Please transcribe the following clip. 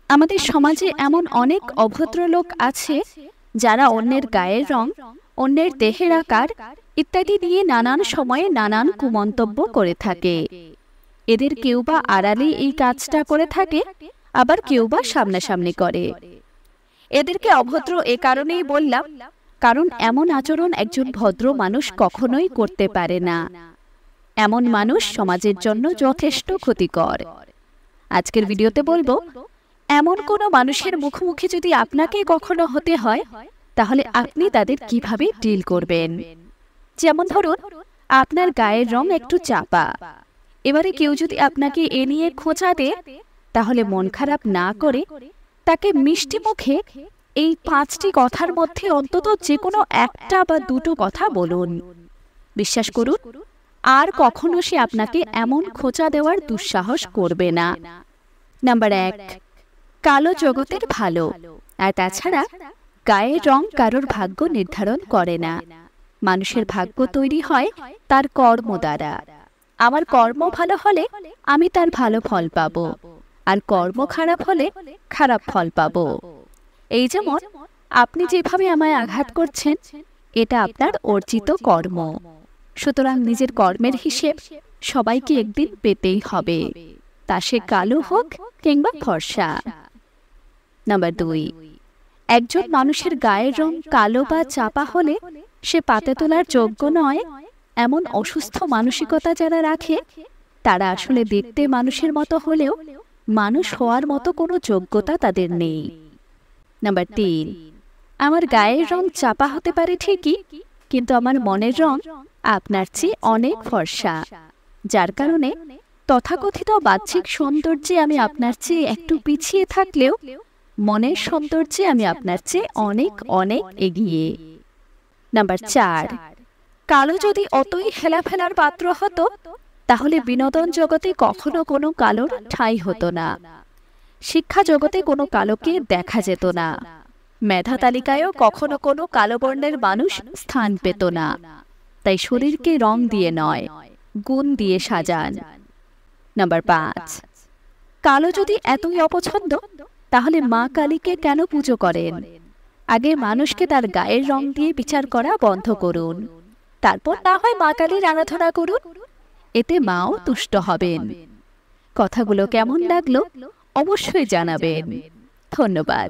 আমাদের সমাজে এমন অনেক অভদ্র লোক আছে যারা অন্যের গায়ের রং, অন্যের দেহের আকার ইত্যাদি নিয়ে নানান সময়ে নানান কুমন্তব্য করে থাকে। এদের কেউ বা আড়ালে এই কাজটা করে থাকে, আবার কেউ বা সামনাসামনি করে। এদেরকে অভদ্র এ কারণেই বললাম, কারণ এমন আচরণ একজন ভদ্র মানুষ কখনোই করতে পারে না। এমন মানুষ সমাজের জন্য যথেষ্ট ক্ষতিকর। আজকের ভিডিওতে বলবো, এমন কোনো মানুষের মুখোমুখি যদি আপনাকে কখনো হতে হয়, তাহলে আপনি তাদের কিভাবে ডিল করবেন। যেমন ধরুন, আপনার গায়ের রং একটু চাপা। এবারে কেউ যদি আপনাকে এ নিয়ে খোঁচা দেয়, তাহলে মন খারাপ না করে তাকে মিষ্টি মুখে এই 5টি কথার মধ্যে অন্তত যে কোনো একটা বা দুটো কথা বলুন। বিশ্বাস করুন, আর কখনো সে আপনাকে এমন খোঁচা দেওয়ার দুঃসাহস করবে না। নাম্বার 1, কালো জগতের ভালো। আর তাছাড়া গায়ের রং কারোর ভাগ্য নির্ধারণ করে না। মানুষের ভাগ্য তৈরি হয় তার কর্ম দ্বারা। আমার কর্ম ভালো হলে আমি তার ভালো ফল পাবো, আর কর্ম খারাপ হলে খারাপ ফল পাবো। এই যেমন আপনি যেভাবে আমায় আঘাত করছেন, এটা আপনার অর্জিত কর্ম। সুতরাং নিজের কর্মের হিসেব সবাইকে একদিন পেতেই হবে, তা সে কালো হোক কিংবা ফর্সা। নাম্বার 2, একজন মানুষের গায়ের রং কালো বা চাপা হলে সে পাতে তোলার যোগ্য নয়, এমন অসুস্থ মানসিকতা যারা রাখে, তারা আসলে দেখতে মানুষের মতো হলেও মানুষ হওয়ার মতো কোনো যোগ্যতা তাদের নেই। নাম্বার 3, আমার গায়ের রং চাপা হতে পারে ঠিকই, কিন্তু আমার মনের রং আপনার চেয়ে অনেক ফর্সা, যার কারণে তথাকথিত বাহ্যিক সৌন্দর্যে আমি আপনার চেয়ে একটু পিছিয়ে থাকলেও মনের সৌন্দর্যে আমি আপনার চেয়ে অনেক অনেক এগিয়ে। নাম্বার 4, কালো যদি অতই হেলাফেলার পাত্র হতো, তাহলে বিনোদন জগতে কখনো কোনো কালোর ঠাঁই হতো না। শিক্ষা জগতে কোনো কালোকে দেখা যেত না। মেধা তালিকায়ও কখনো কোনো কালো বর্ণের মানুষ স্থান পেত না। তাই শরীরকে রং দিয়ে নয়, গুণ দিয়ে সাজান। নাম্বার 5, কালো যদি এতই অপছন্দ, তাহলে মা কালীকে কেন পুজো করেন? আগে মানুষকে তার গায়ের রং দিয়ে বিচার করা বন্ধ করুন, তারপর না হয় মা কালীর আরাধনা করুন। এতে মাও তুষ্ট হবেন। কথাগুলো কেমন লাগলো অবশ্যই জানাবেন। ধন্যবাদ।